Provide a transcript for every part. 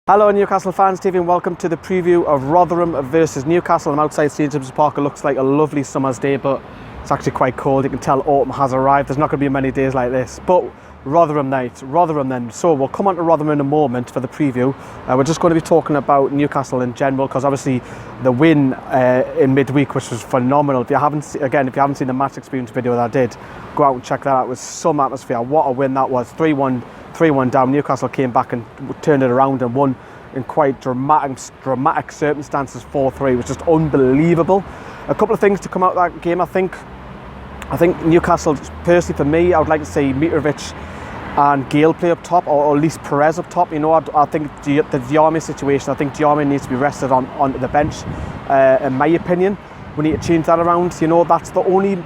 Hello Newcastle fans, TV, and welcome to the preview of Rotherham versus Newcastle. I'm outside St James's Park. It looks like a lovely summer's day, but it's actually quite cold. You can tell autumn has arrived. There's not going to be many days like this. But Rotherham then. So we'll come on to Rotherham in a moment for the preview. We're just going to be talking about Newcastle in general, because obviously the win in midweek, which was phenomenal. If you haven't seen the match experience video that I did, go out and check that out. It was some atmosphere. What a win that was. 3-1 down. Newcastle came back and turned it around and won in quite dramatic circumstances. 4-3 was just unbelievable. A couple of things to come out of that game. I think Newcastle, personally for me, I would like to see Mitrovic and Gale play up top, or at least Perez up top. You know, I think the Diarmi situation, I think Diarmi needs to be rested on the bench. In my opinion, we need to change that around. You know, that's the only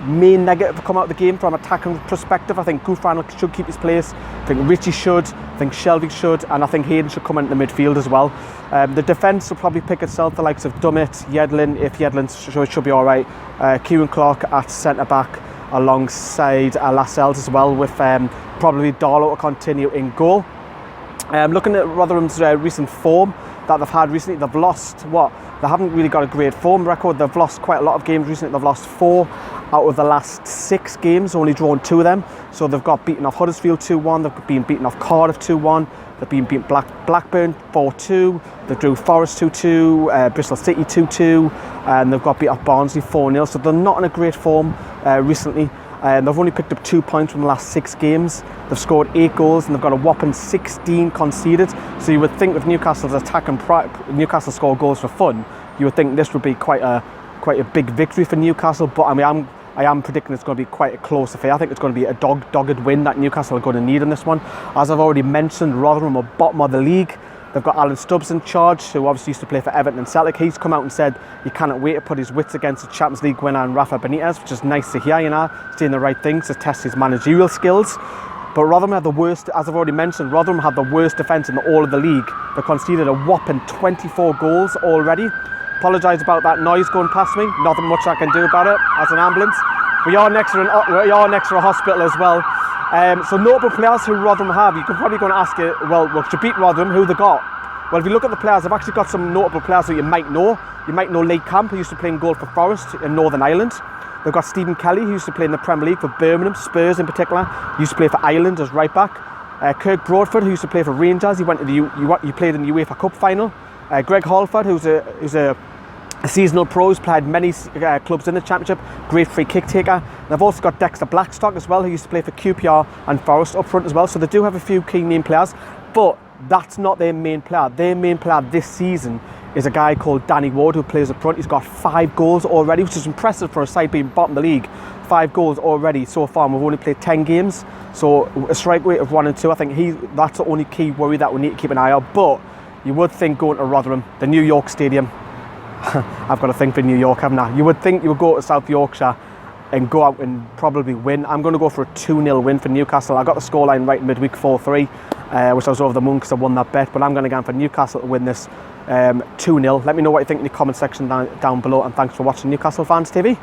main negative to come out of the game from an attacking perspective. I think Gouffran should keep his place. I think Richie should. I think Shelby should, and I think Hayden should come into the midfield as well. The defence will probably pick itself. The likes of Dummett, Yedlin, if Yedlin should be all right. Kieran Clark at centre back alongside Lascelles as well, with probably Darlow to continue in goal. Looking at Rotherham's recent form that they've had recently, they've lost they haven't really got a great form record. They've lost quite a lot of games recently. They've lost 4 out of the last 6 games, only drawn 2 of them. So they've got beaten off Huddersfield 2-1, they've been beaten off Cardiff 2-1, they've been beaten Blackburn 4-2, they drew Forest 2-2, Bristol City 2-2, and they've got beat off Barnsley 4-0. So they're not in a great form recently. They've only picked up 2 points from the last 6 games. They've scored 8 goals and they've got a whopping 16 conceded. So you would think with Newcastle's attack and Newcastle score goals for fun, you would think this would be quite a big victory for Newcastle. But I mean, I am predicting it's going to be quite a close affair. I think it's going to be a dogged win that Newcastle are going to need in this one. As I've already mentioned, Rotherham are bottom of the league. They've got Alan Stubbs in charge, who obviously used to play for Everton and Celtic. He's come out and said he cannot wait to put his wits against the Champions League winner and Rafa Benitez, which is nice to hear, you know, saying the right things to test his managerial skills. But Rotherham had the worst, as I've already mentioned, Rotherham had the worst defence in all of the league. They conceded a whopping 24 goals already. Apologise about that noise going past me. Nothing much I can do about it as an ambulance. We are next to a hospital as well. So notable players who Rotherham have, you could probably go and ask it, well, to beat Rotherham, who they got? Well, if you look at the players, they've actually got some notable players who you might know. You might know Lee Camp, who used to play in goal for Forest in Northern Ireland. They've got Stephen Kelly, who used to play in the Premier League for Birmingham, Spurs in particular. He used to play for Ireland as right back. Kirk Broadford, who used to play for Rangers. He went to he played in the UEFA Cup final. Greg Halford, who's a seasonal pro, who's played many clubs in the Championship, great free kick taker. They've also got Dexter Blackstock as well, who used to play for QPR and Forest up front as well. So they do have a few key name players, but that's not their main player. Their main player this season is a guy called Danny Ward, who plays up front. He's got 5 goals already, which is impressive for a side being bottom of the league. 5 goals already so far, and we've only played 10 games. So a strike rate of 1 and 2. I think that's the only key worry that we need to keep an eye out. But you would think going to Rotherham, the New York Stadium, I've got a thing for New York, haven't I? You would think you would go to South Yorkshire and go out and probably win. I'm going to go for a 2-0 win for Newcastle. I got the scoreline right midweek, 4-3, which I was over the moon because I won that bet. But I'm going to go for Newcastle to win this 2-0. Let me know what you think in the comment section down below. And thanks for watching Newcastle Fans TV.